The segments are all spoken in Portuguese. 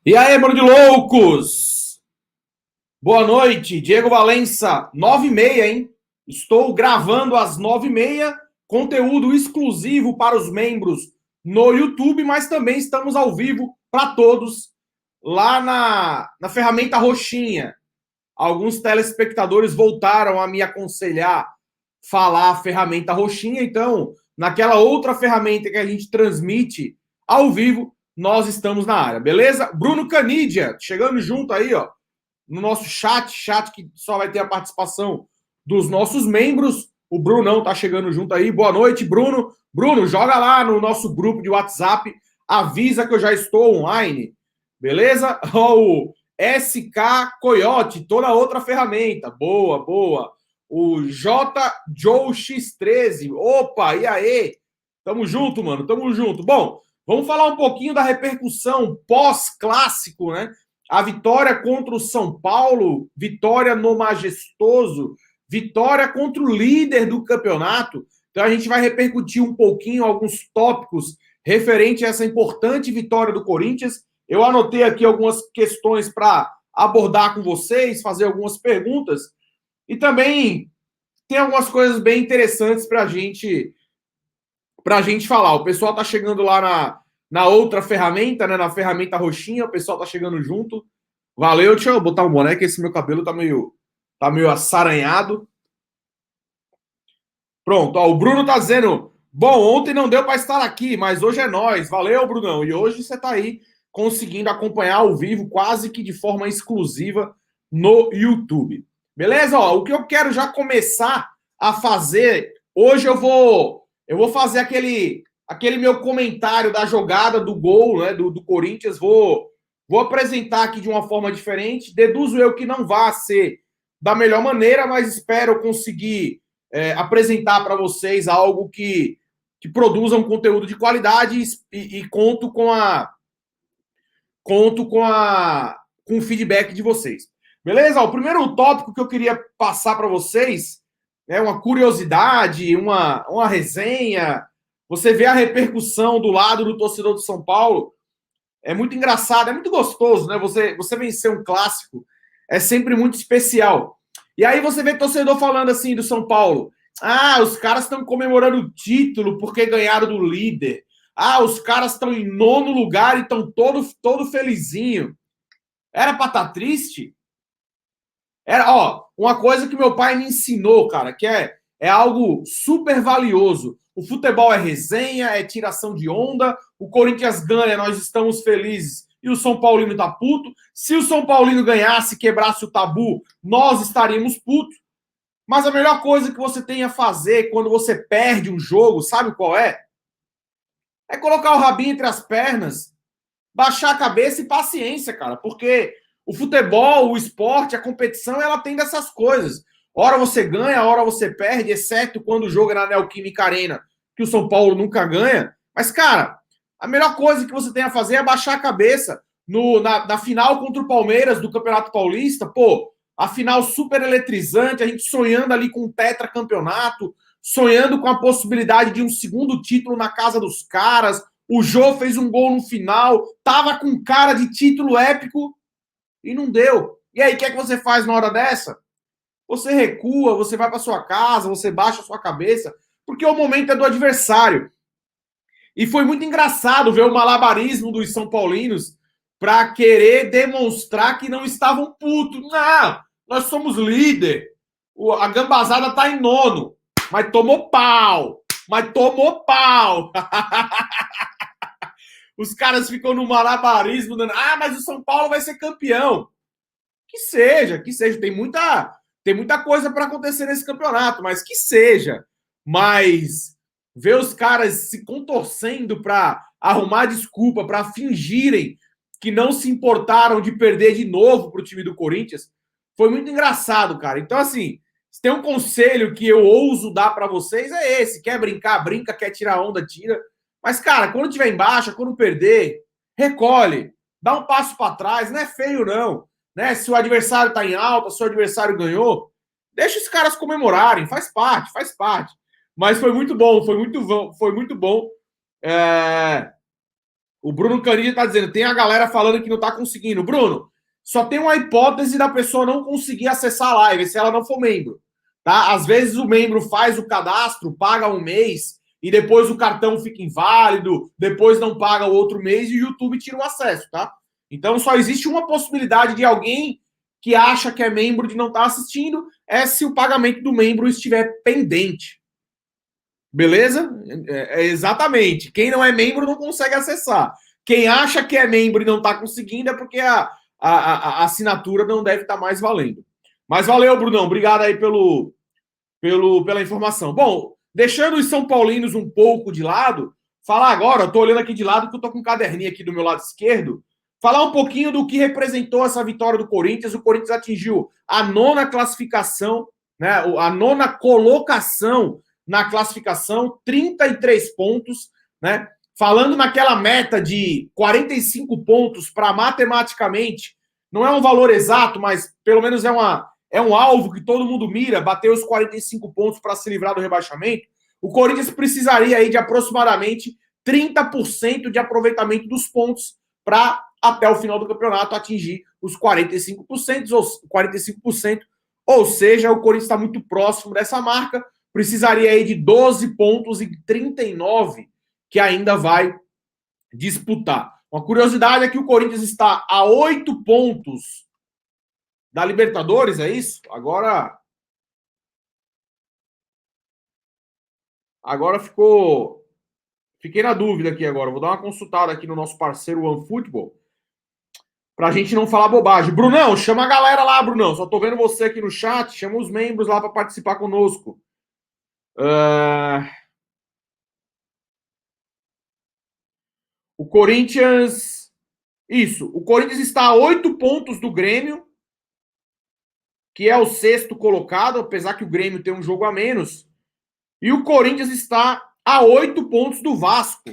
E aí, mano de loucos! Boa noite, Diego Valença, 9h30, hein? Estou gravando às 9h30, conteúdo exclusivo para os membros no YouTube, mas também estamos ao vivo para todos lá na ferramenta roxinha. Alguns telespectadores voltaram a me aconselhar falar a ferramenta roxinha, então, naquela outra ferramenta que a gente transmite ao vivo, nós estamos na área, beleza? Bruno Canidia, chegando junto aí, ó, no nosso chat que só vai ter a participação dos nossos membros. O Brunão tá chegando junto aí. Boa noite, Bruno. Bruno, joga lá no nosso grupo de WhatsApp, avisa que eu já estou online, beleza? Ó, o SK Coyote, tô na outra ferramenta. Boa, boa. O J Joe X13. Opa, e aí? Tamo junto, mano, tamo junto. Bom, vamos falar um pouquinho da repercussão pós-clássico, né? A vitória contra o São Paulo, vitória no Majestoso, vitória contra o líder do campeonato. Então a gente vai repercutir um pouquinho alguns tópicos referente a essa importante vitória do Corinthians. Eu anotei aqui algumas questões para abordar com vocês, fazer algumas perguntas e também tem algumas coisas bem interessantes para a gente falar. O pessoal está chegando lá na outra ferramenta, né, na ferramenta roxinha, o pessoal está chegando junto. Valeu, deixa eu botar um boné, que esse meu cabelo tá meio assaranhado. Pronto, ó, o Bruno tá dizendo, bom, ontem não deu para estar aqui, mas hoje é nós. Valeu, Brunão. E hoje você tá aí conseguindo acompanhar ao vivo, quase que de forma exclusiva no YouTube. Beleza? Ó, o que eu quero já começar a fazer, hoje eu vou fazer aquele meu comentário da jogada do gol, né, do Corinthians, vou apresentar aqui de uma forma diferente. Deduzo eu que não vai ser da melhor maneira, mas espero conseguir apresentar para vocês algo que produza um conteúdo de qualidade e conto com o feedback de vocês. Beleza? O primeiro tópico que eu queria passar para vocês é uma curiosidade, uma resenha. Você vê a repercussão do lado do torcedor do São Paulo. É muito engraçado, é muito gostoso, né? Você vencer um clássico é sempre muito especial. E aí você vê torcedor falando assim do São Paulo. Ah, os caras estão comemorando o título porque ganharam do líder. Ah, os caras estão em nono lugar e estão todo felizinho. Era pra estar triste? Era, ó, uma coisa que meu pai me ensinou, cara, que é algo super valioso. O futebol é resenha, é tiração de onda. O Corinthians ganha, nós estamos felizes e o São Paulino tá puto. Se o São Paulino ganhasse, quebrasse o tabu, nós estaríamos putos. Mas a melhor coisa que você tem a fazer quando você perde um jogo, sabe qual é? É colocar o rabinho entre as pernas, baixar a cabeça e paciência, cara. Porque o futebol, o esporte, a competição, ela tem dessas coisas. Hora você ganha, hora você perde, exceto quando o jogo é na Neoquímica Arena, que o São Paulo nunca ganha. Mas, cara, a melhor coisa que você tem a fazer é baixar a cabeça. Na final contra o Palmeiras do Campeonato Paulista, pô, a final super eletrizante, a gente sonhando ali com um tetracampeonato, sonhando com a possibilidade de um segundo título na casa dos caras. O Jô fez um gol no final, tava com cara de título épico e não deu. E aí, o que é que você faz na hora dessa? Você recua, você vai para sua casa, você baixa a sua cabeça, porque o momento é do adversário. E foi muito engraçado ver o malabarismo dos São Paulinos para querer demonstrar que não estavam putos. Não, nós somos líder. A gambazada tá em nono, mas tomou pau. Mas tomou pau. Os caras ficam no malabarismo, dando, mas o São Paulo vai ser campeão. Que seja, que seja. Tem muita coisa para acontecer nesse campeonato, mas que seja. Mas ver os caras se contorcendo para arrumar desculpa, para fingirem que não se importaram de perder de novo para o time do Corinthians, foi muito engraçado, cara. Então, assim, se tem um conselho que eu ouso dar para vocês, é esse. Quer brincar, brinca. Quer tirar onda, tira. Mas, cara, quando tiver em baixa, quando perder, recolhe. Dá um passo para trás. Não é feio, não. Né? Se o adversário está em alta, se o adversário ganhou, deixa os caras comemorarem. Faz parte, faz parte. Mas foi muito bom, foi muito bom. É... O Bruno Canidi está dizendo, tem a galera falando que não está conseguindo. Bruno, só tem uma hipótese da pessoa não conseguir acessar a live, se ela não for membro. Tá? Às vezes o membro faz o cadastro, paga um mês, e depois o cartão fica inválido, depois não paga o outro mês e o YouTube tira o acesso, tá? Então só existe uma possibilidade de alguém que acha que é membro de não estar assistindo, é se o pagamento do membro estiver pendente. Beleza? Exatamente. Quem não é membro não consegue acessar. Quem acha que é membro e não está conseguindo é porque a assinatura não deve estar mais valendo. Mas valeu, Brunão. Obrigado aí pela informação. Bom, deixando os São Paulinos um pouco de lado, falar agora, estou olhando aqui de lado que eu estou com um caderninho aqui do meu lado esquerdo, falar um pouquinho do que representou essa vitória do Corinthians. O Corinthians atingiu a 9ª classificação, né, a 9ª colocação na classificação, 33 pontos, né? Falando naquela meta de 45 pontos para matematicamente, não é um valor exato, mas pelo menos é um alvo que todo mundo mira, bater os 45 pontos para se livrar do rebaixamento. O Corinthians precisaria aí de aproximadamente 30% de aproveitamento dos pontos para, até o final do campeonato, atingir os 45%, ou seja, o Corinthians está muito próximo dessa marca, precisaria aí de 12 pontos e 39 que ainda vai disputar. Uma curiosidade é que o Corinthians está a 8 pontos da Libertadores, é isso? Agora fiquei na dúvida aqui agora. Vou dar uma consultada aqui no nosso parceiro OneFootball pra gente não falar bobagem. Brunão, chama a galera lá, Brunão. Só tô vendo você aqui no chat. Chama os membros lá para participar conosco. O Corinthians... Isso. O Corinthians está a 8 pontos do Grêmio, que é o 6º colocado, apesar que o Grêmio tem um jogo a menos. E o Corinthians está a 8 pontos do Vasco.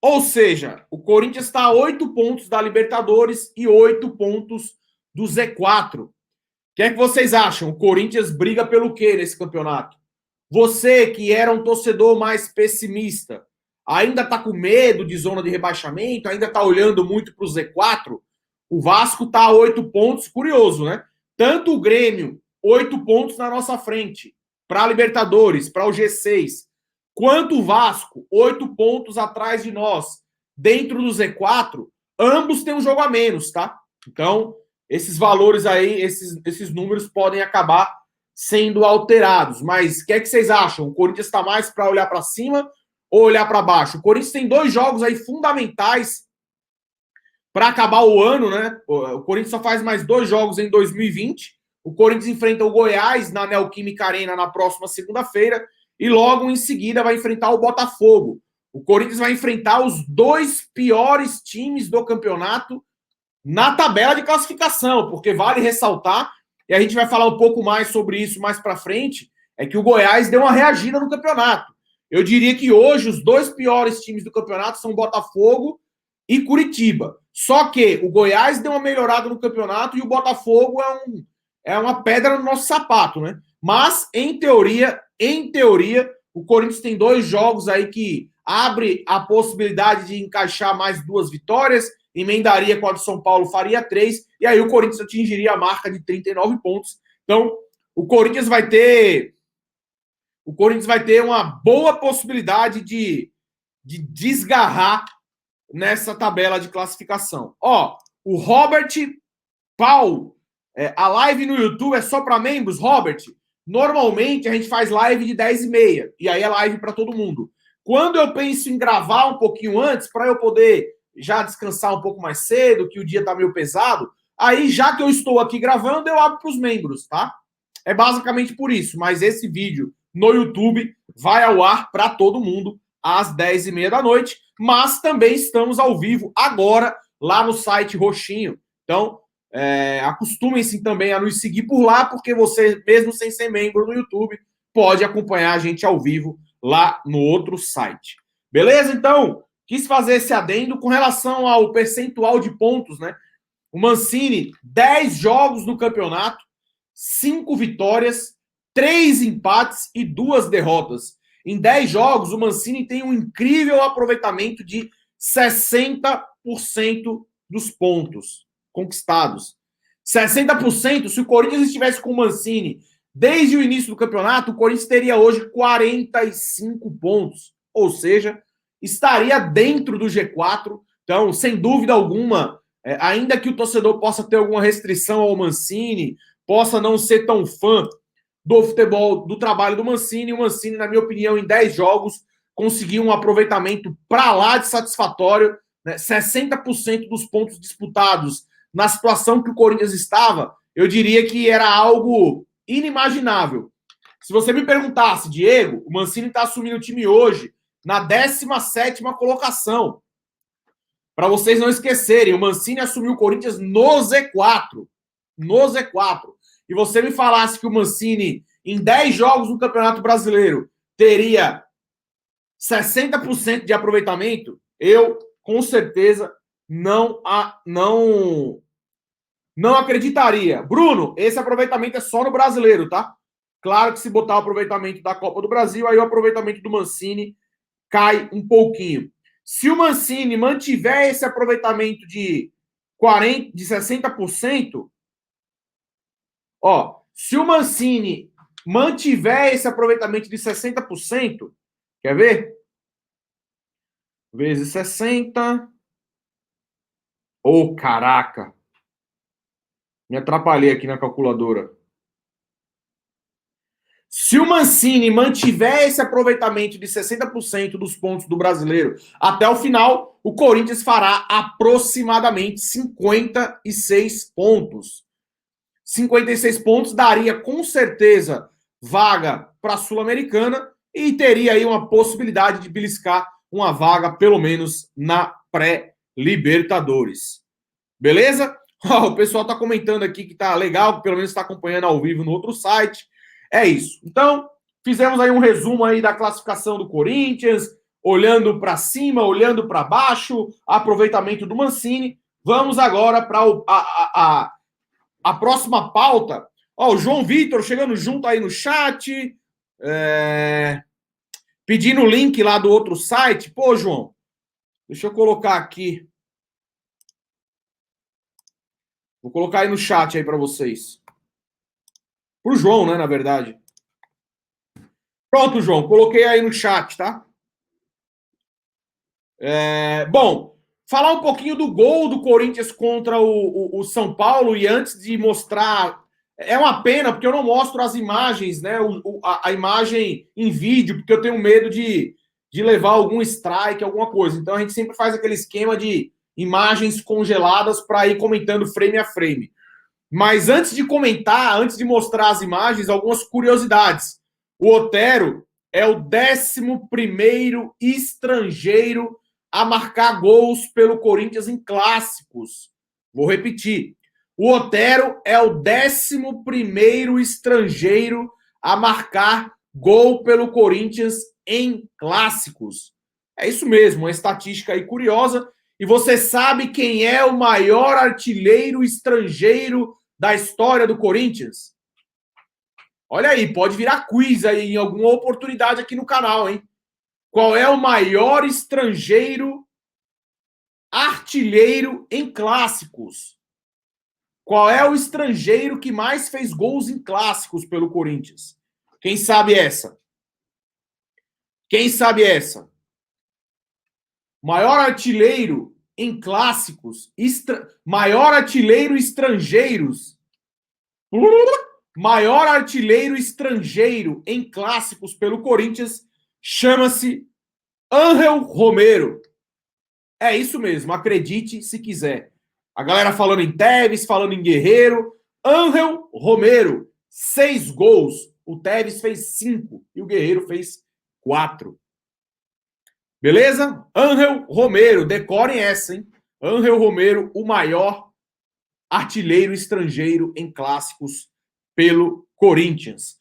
Ou seja, o Corinthians está a 8 pontos da Libertadores e 8 pontos do Z4. O que é que vocês acham? O Corinthians briga pelo quê nesse campeonato? Você, que era um torcedor mais pessimista, ainda está com medo de zona de rebaixamento? Ainda está olhando muito para o Z4? O Vasco está a 8 pontos, curioso, né? Tanto o Grêmio, 8 pontos na nossa frente, para a Libertadores, para o G6, quanto o Vasco, 8 pontos atrás de nós, dentro do Z4, ambos têm um jogo a menos, tá? Então, esses valores aí, esses números podem acabar sendo alterados. Mas o que é que vocês acham? O Corinthians está mais para olhar para cima ou olhar para baixo? O Corinthians tem 2 jogos aí fundamentais para acabar o ano, né? O Corinthians só faz mais 2 jogos em 2020. O Corinthians enfrenta o Goiás na Neoquímica Arena na próxima segunda-feira e logo em seguida vai enfrentar o Botafogo. O Corinthians vai enfrentar os 2 piores times do campeonato na tabela de classificação, porque vale ressaltar, e a gente vai falar um pouco mais sobre isso mais para frente, é que o Goiás deu uma reagida no campeonato. Eu diria que hoje os 2 piores times do campeonato são Botafogo e Curitiba. Só que o Goiás deu uma melhorada no campeonato e o Botafogo é uma pedra no nosso sapato, né? Mas, em teoria, o Corinthians tem 2 jogos aí que abre a possibilidade de encaixar mais 2 vitórias, emendaria com a do São Paulo, faria 3, e aí o Corinthians atingiria a marca de 39 pontos. Então, o Corinthians vai ter uma boa possibilidade de desgarrar nessa tabela de classificação. Ó, o Robert Paul, a live no YouTube é só para membros, Robert? Normalmente a gente faz live de 10h30, e aí é live para todo mundo. Quando eu penso em gravar um pouquinho antes, para eu poder já descansar um pouco mais cedo, que o dia tá meio pesado, aí já que eu estou aqui gravando, eu abro para os membros, tá? É basicamente por isso, mas esse vídeo no YouTube vai ao ar para todo mundo às 10h30 da noite, mas também estamos ao vivo agora lá no site Roxinho. Então, acostumem-se também a nos seguir por lá, porque você, mesmo sem ser membro no YouTube, pode acompanhar a gente ao vivo lá no outro site. Beleza? Então, quis fazer esse adendo com relação ao percentual de pontos, né? O Mancini, 10 jogos no campeonato, 5 vitórias, 3 empates e 2 derrotas. Em 10 jogos, o Mancini tem um incrível aproveitamento de 60% dos pontos conquistados. 60%, se o Corinthians estivesse com o Mancini desde o início do campeonato, o Corinthians teria hoje 45 pontos. Ou seja, estaria dentro do G4. Então, sem dúvida alguma, ainda que o torcedor possa ter alguma restrição ao Mancini, possa não ser tão fã do futebol, do trabalho do Mancini, o Mancini, na minha opinião, em 10 jogos, conseguiu um aproveitamento para lá de satisfatório, né? 60% dos pontos disputados na situação que o Corinthians estava, eu diria que era algo inimaginável. Se você me perguntasse, Diego, o Mancini está assumindo o time hoje na 17ª colocação. Para vocês não esquecerem, o Mancini assumiu o Corinthians no Z4. No Z4. E você me falasse que o Mancini, em 10 jogos no Campeonato Brasileiro, teria 60% de aproveitamento, eu, com certeza, não acreditaria. Bruno, esse aproveitamento é só no Brasileiro, tá? Claro que se botar o aproveitamento da Copa do Brasil, aí o aproveitamento do Mancini cai um pouquinho. Se o Mancini mantiver esse aproveitamento de 60%, se o Mancini mantiver esse aproveitamento de 60%, quer ver? Vezes 60. Caraca. Me atrapalhei aqui na calculadora. Se o Mancini mantiver esse aproveitamento de 60% dos pontos do Brasileiro até o final, o Corinthians fará aproximadamente 56 pontos. 56 pontos daria com certeza vaga para a Sul-Americana e teria aí uma possibilidade de beliscar uma vaga, pelo menos, na pré-Libertadores. Beleza? O pessoal está comentando aqui que tá legal, que pelo menos está acompanhando ao vivo no outro site. É isso. Então, fizemos aí um resumo aí da classificação do Corinthians, olhando para cima, olhando para baixo, aproveitamento do Mancini. Vamos agora para a próxima pauta. O João Vitor chegando junto aí no chat, pedindo o link lá do outro site. Pô, João, deixa eu colocar aqui. Vou colocar aí no chat aí para vocês. Pro João, né, na verdade. Pronto, João, coloquei aí no chat, tá? Bom, falar um pouquinho do gol do Corinthians contra o São Paulo, e antes de mostrar, é uma pena porque eu não mostro as imagens, né, a imagem em vídeo, porque eu tenho medo de levar algum strike, alguma coisa. Então a gente sempre faz aquele esquema de imagens congeladas para ir comentando frame a frame. Mas antes de comentar, antes de mostrar as imagens, algumas curiosidades. O Otero é o 11º estrangeiro a marcar gols pelo Corinthians em clássicos. Vou repetir. O Otero é o 11º estrangeiro a marcar gol pelo Corinthians em clássicos. É isso mesmo, uma estatística aí curiosa. E você sabe quem é o maior artilheiro estrangeiro da história do Corinthians? Olha aí, pode virar quiz aí em alguma oportunidade aqui no canal, hein? Qual é o maior estrangeiro artilheiro em clássicos? Qual é o estrangeiro que mais fez gols em clássicos pelo Corinthians? Quem sabe essa? Quem sabe essa? Maior artilheiro em clássicos, maior artilheiro estrangeiros. Maior artilheiro estrangeiro em clássicos pelo Corinthians chama-se Ángel Romero. É isso mesmo, acredite se quiser. A galera falando em Tevez, falando em Guerreiro. Ángel Romero, 6 gols. O Tevez fez 5 e o Guerreiro fez 4. Beleza? Ángel Romero, decorem essa, hein? Ángel Romero, o maior artilheiro estrangeiro em clássicos pelo Corinthians.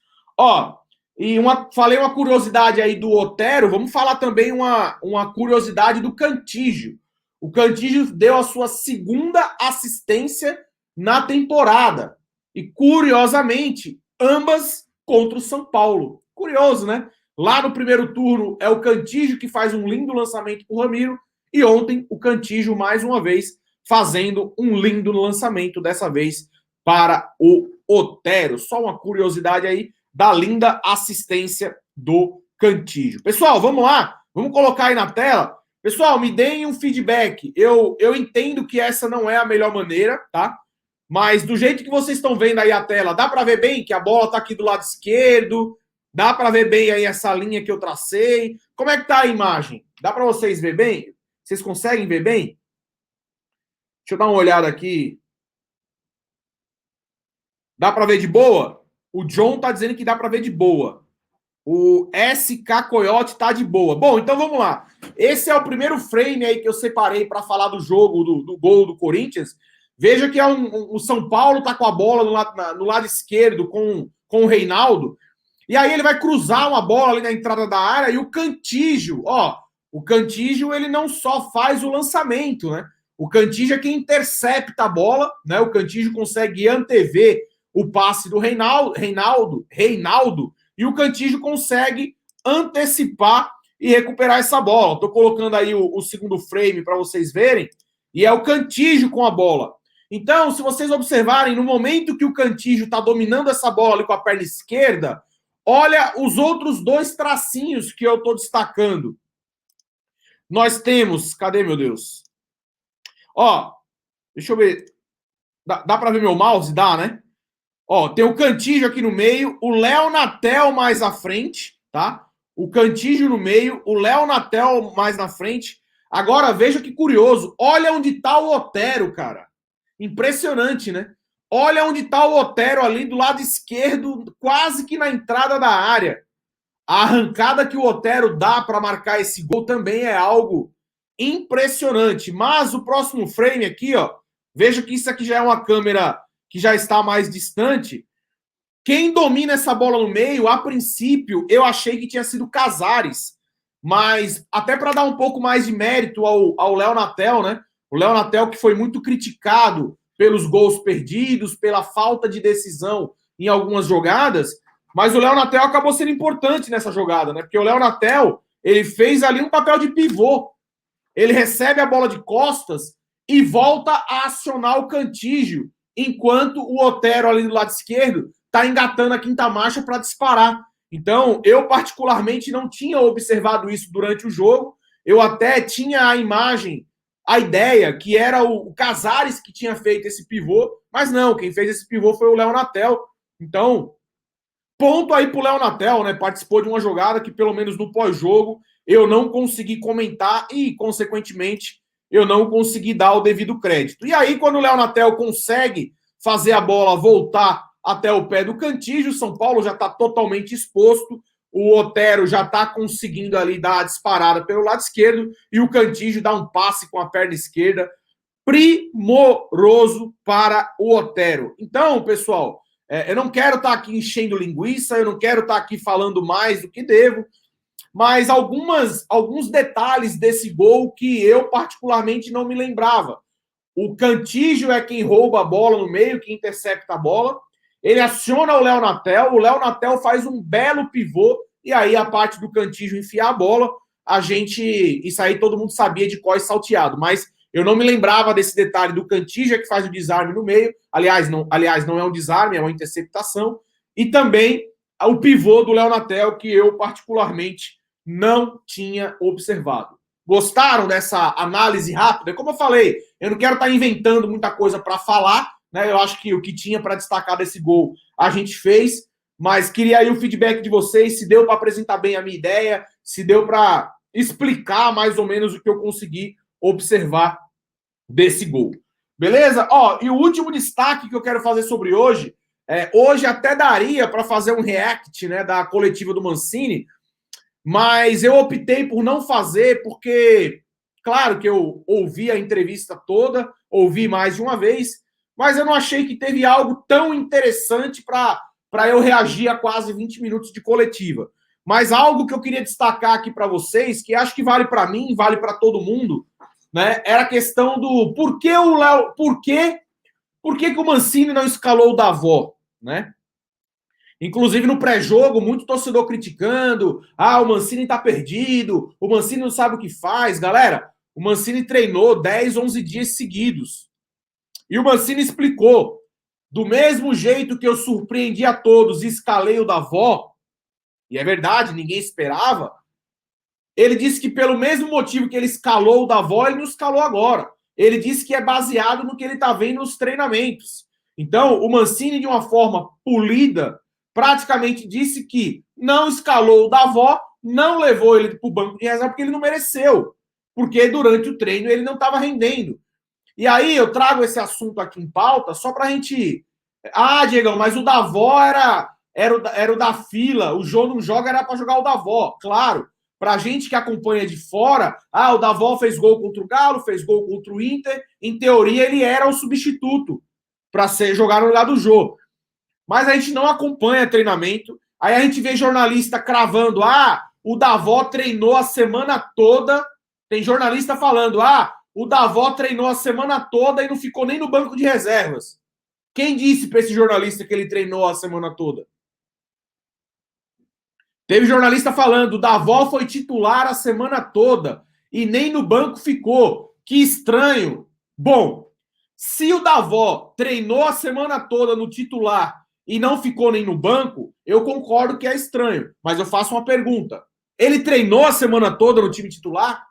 Falei uma curiosidade aí do Otero, vamos falar também uma curiosidade do Cantígio. O Cantígio deu a sua 2ª assistência na temporada. E, curiosamente, ambas contra o São Paulo. Curioso, né? Lá no primeiro turno é o Cantígio que faz um lindo lançamento para o Ramiro. E ontem o Cantillo, mais uma vez, fazendo um lindo lançamento, dessa vez para o Otero. Só uma curiosidade aí da linda assistência do Cantillo. Pessoal, vamos lá? Vamos colocar aí na tela. Pessoal, me deem um feedback. Eu entendo que essa não é a melhor maneira, tá? Mas do jeito que vocês estão vendo aí a tela, dá para ver bem que a bola está aqui do lado esquerdo? Dá para ver bem aí essa linha que eu tracei? Como é que tá a imagem? Dá para vocês ver bem? Vocês conseguem ver bem? Deixa eu dar uma olhada aqui. Dá para ver de boa? O John tá dizendo que dá para ver de boa. O SK Coyote tá de boa. Bom, então vamos lá. Esse é o primeiro frame aí que eu separei para falar do jogo, do gol do Corinthians. Veja que o São Paulo tá com a bola no lado esquerdo com o Reinaldo. E aí ele vai cruzar uma bola ali na entrada da área e o Cantillo, o Cantillo ele não só faz o lançamento, né? O Cantillo é quem intercepta a bola, né? O Cantillo consegue antever o passe do Reinaldo, e o Cantillo consegue antecipar e recuperar essa bola. Estou colocando aí o segundo frame para vocês verem, e é o Cantillo com a bola. Então, se vocês observarem, no momento que o Cantillo está dominando essa bola ali com a perna esquerda, olha os outros dois tracinhos que eu estou destacando. Nós temos... Cadê, meu Deus? Deixa eu ver. Dá para ver meu mouse? Dá, né? Tem o Cantillo aqui no meio, o Léo Natel mais à frente, tá? O Cantillo no meio, o Léo Natel mais na frente. Agora, veja que curioso. Olha onde tá o Otero, cara. Impressionante, né? Olha onde tá o Otero ali do lado esquerdo, quase que na entrada da área. A arrancada que o Otero dá para marcar esse gol também é algo impressionante. Mas o próximo frame aqui, veja que isso aqui já é uma câmera que já está mais distante. Quem domina essa bola no meio, a princípio, eu achei que tinha sido Casares. Mas até para dar um pouco mais de mérito ao Léo Natel, né? O Léo Natel que foi muito criticado pelos gols perdidos, pela falta de decisão em algumas jogadas, mas o Léo Natel acabou sendo importante nessa jogada, né? Porque o Léo Natel, ele fez ali um papel de pivô. Ele recebe a bola de costas e volta a acionar o Cantillo, enquanto o Otero ali do lado esquerdo está engatando a quinta marcha para disparar. Então, eu particularmente não tinha observado isso durante o jogo. Eu até tinha a imagem, a ideia que era o Casares que tinha feito esse pivô, mas não, quem fez esse pivô foi o Léo Natel. Então, ponto aí pro Léo Natel, né? Participou de uma jogada que, pelo menos no pós-jogo, eu não consegui comentar e, consequentemente, eu não consegui dar o devido crédito. E aí, quando o Léo Natel consegue fazer a bola voltar até o pé do Cantillo, o São Paulo já está totalmente exposto, o Otero já está conseguindo ali dar a disparada pelo lado esquerdo e o Cantillo dá um passe com a perna esquerda primoroso para o Otero. Então, pessoal, eu não quero estar aqui enchendo linguiça, eu não quero estar aqui falando mais do que devo, mas alguns detalhes desse gol que eu particularmente não me lembrava. O Cantillo é quem rouba a bola no meio, que intercepta a bola. Ele aciona o Léo Natel faz um belo pivô, e aí a parte do Cantillo enfiar a bola, isso aí todo mundo sabia de cós salteado, mas eu não me lembrava desse detalhe do Cantillo, que faz o desarme no meio, aliás, não é um desarme, é uma interceptação, e também o pivô do Léo Natel, que eu particularmente não tinha observado. Gostaram dessa análise rápida? Como eu falei, eu não quero estar inventando muita coisa para falar, né? Eu acho que o que tinha para destacar desse gol a gente fez, mas queria aí o feedback de vocês, se deu para apresentar bem a minha ideia, se deu para explicar mais ou menos o que eu consegui observar desse gol. Beleza? E o último destaque que eu quero fazer sobre hoje, hoje até daria para fazer um react, né, da coletiva do Mancini, mas eu optei por não fazer porque, claro que eu ouvi a entrevista toda, ouvi mais de uma vez, mas eu não achei que teve algo tão interessante para eu reagir a quase 20 minutos de coletiva. Mas algo que eu queria destacar aqui para vocês, que acho que vale para mim, vale para todo mundo, né? Era a questão do por que o Mancini não escalou o Davó, né? Inclusive no pré-jogo, muito torcedor criticando, o Mancini tá perdido, o Mancini não sabe o que faz. Galera, o Mancini treinou 10, 11 dias seguidos. E o Mancini explicou, do mesmo jeito que eu surpreendi a todos e escalei o Davó, e é verdade, ninguém esperava, ele disse que pelo mesmo motivo que ele escalou o Davó, ele não escalou agora. Ele disse que é baseado no que ele está vendo nos treinamentos. Então, o Mancini, de uma forma polida, praticamente disse que não escalou o Davó, não levou ele para o banco de reserva porque ele não mereceu. Porque durante o treino ele não estava rendendo. E aí eu trago esse assunto aqui em pauta só para a gente... Ah, Diegão, mas o Davó era o da fila, o Jô não joga, era para jogar o Davó. Claro, para a gente que acompanha de fora, o Davó fez gol contra o Galo, fez gol contra o Inter, em teoria ele era o substituto para jogar no lugar do Jô. Mas a gente não acompanha treinamento, aí a gente vê jornalista cravando, o Davó treinou a semana toda, tem jornalista falando, o Davó treinou a semana toda e não ficou nem no banco de reservas. Quem disse para esse jornalista que ele treinou a semana toda? Teve jornalista falando, o Davó foi titular a semana toda e nem no banco ficou. Que estranho. Bom, se o Davó treinou a semana toda no titular e não ficou nem no banco, eu concordo que é estranho. Mas eu faço uma pergunta. Ele treinou a semana toda no time titular?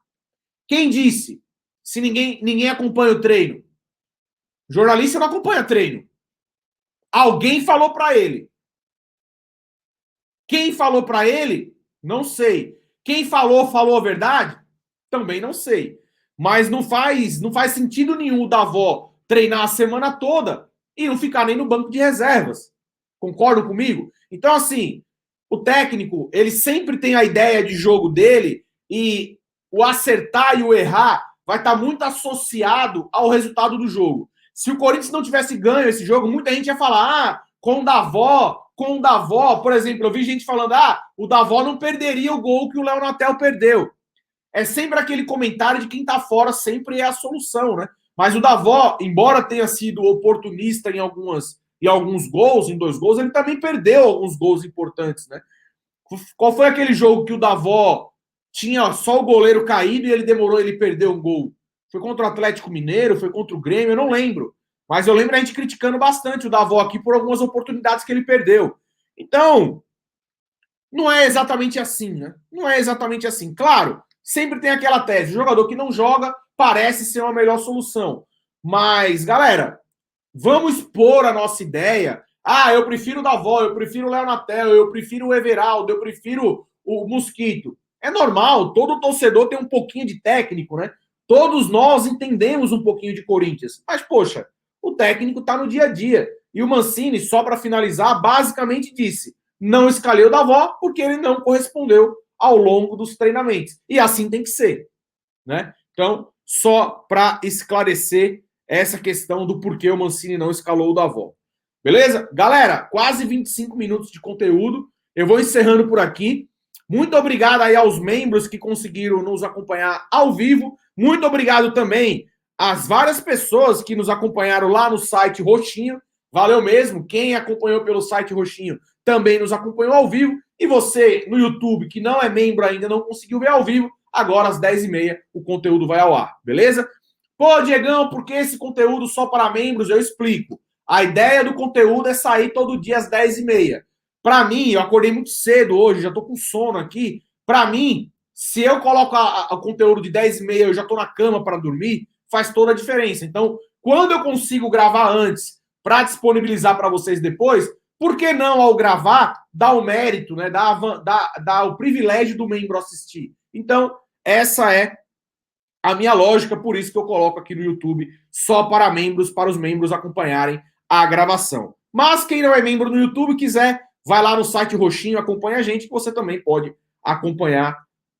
Quem disse? Se ninguém acompanha o treino. Jornalista não acompanha treino. Alguém falou para ele. Quem falou para ele? Não sei. Quem falou a verdade? Também não sei. Mas não faz sentido nenhum o Davó treinar a semana toda e não ficar nem no banco de reservas. Concordam comigo? Então, assim, o técnico, ele sempre tem a ideia de jogo dele e o acertar e o errar vai estar muito associado ao resultado do jogo. Se o Corinthians não tivesse ganho esse jogo, muita gente ia falar, com o Davó, por exemplo, eu vi gente falando, o Davó não perderia o gol que o Léo Natel perdeu. É sempre aquele comentário de quem tá fora, sempre é a solução, né? Mas o Davó, embora tenha sido oportunista em alguns gols, em 2 gols, ele também perdeu alguns gols importantes, né? Qual foi aquele jogo que o Davó tinha só o goleiro caído e ele perdeu um gol? Foi contra o Atlético Mineiro, foi contra o Grêmio, eu não lembro. Mas eu lembro a gente criticando bastante o Davó aqui por algumas oportunidades que ele perdeu. Então, não é exatamente assim, né? Não é exatamente assim. Claro, sempre tem aquela tese, o jogador que não joga parece ser uma melhor solução. Mas, galera, vamos expor a nossa ideia. Eu prefiro o Davó, eu prefiro o Léo Natel, eu prefiro o Everaldo, eu prefiro o Mosquito. É normal, todo torcedor tem um pouquinho de técnico, né? Todos nós entendemos um pouquinho de Corinthians. Mas, poxa, o técnico está no dia a dia. E o Mancini, só para finalizar, basicamente disse: não escalei o Davó porque ele não correspondeu ao longo dos treinamentos. E assim tem que ser, né? Então, só para esclarecer essa questão do porquê o Mancini não escalou o Davó. Beleza? Galera, quase 25 minutos de conteúdo. Eu vou encerrando por aqui. Muito obrigado aí aos membros que conseguiram nos acompanhar ao vivo. Muito obrigado também às várias pessoas que nos acompanharam lá no site Roxinho. Valeu mesmo. Quem acompanhou pelo site Roxinho também nos acompanhou ao vivo. E você no YouTube, que não é membro ainda, não conseguiu ver ao vivo, agora às 10h30 o conteúdo vai ao ar, beleza? Pô, Diegão, por que esse conteúdo só para membros? Eu explico. A ideia do conteúdo é sair todo dia às 10h30. Para mim, eu acordei muito cedo hoje, já tô com sono aqui. Para mim, se eu coloco o conteúdo de 10h30, eu já tô na cama para dormir, faz toda a diferença. Então, quando eu consigo gravar antes para disponibilizar para vocês depois, por que não, ao gravar, dar o mérito, né? Dar o privilégio do membro assistir? Então, essa é a minha lógica, por isso que eu coloco aqui no YouTube só para membros, para os membros acompanharem a gravação. Mas quem não é membro no YouTube, quiser, vai lá no site Roxinho, acompanha a gente, que você também pode acompanhar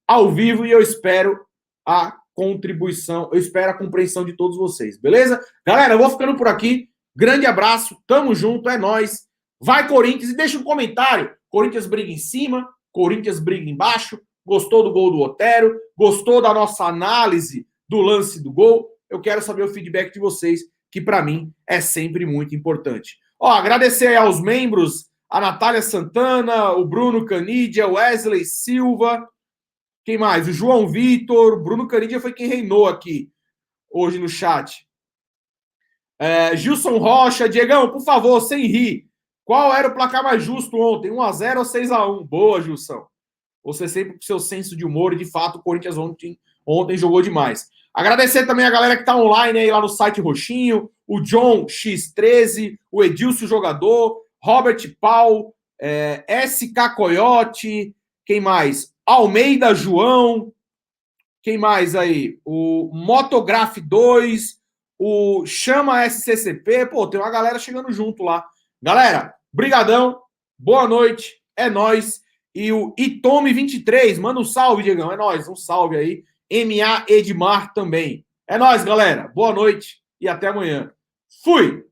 ao vivo, e eu espero a contribuição, eu espero a compreensão de todos vocês, beleza? Galera, eu vou ficando por aqui. Grande abraço, tamo junto, é nóis. Vai, Corinthians, e deixa um comentário. Corinthians briga em cima, Corinthians briga embaixo. Gostou do gol do Otero? Gostou da nossa análise do lance do gol? Eu quero saber o feedback de vocês, que para mim é sempre muito importante. Agradecer aí aos membros, a Natália Santana, o Bruno Canidia, o Wesley Silva. Quem mais? O João Vitor, Bruno Canidia foi quem reinou aqui hoje no chat. Gilson Rocha, Diegão, por favor, sem rir. Qual era o placar mais justo ontem? 1-0 ou 6-1? Boa, Gilson. Você sempre com seu senso de humor e, de fato, o Corinthians ontem jogou demais. Agradecer também a galera que está online aí lá no site Roxinho, o John X13, o Edilson Jogador, Robert Paul, SK Coyote, quem mais? Almeida João, quem mais aí? O Motograph 2, o Chama SCCP, pô, tem uma galera chegando junto lá. Galera, brigadão, boa noite, é nóis. E o Itome23, manda um salve, Diegão, é nóis, um salve aí. MA Edmar também. É nóis, galera, boa noite e até amanhã. Fui!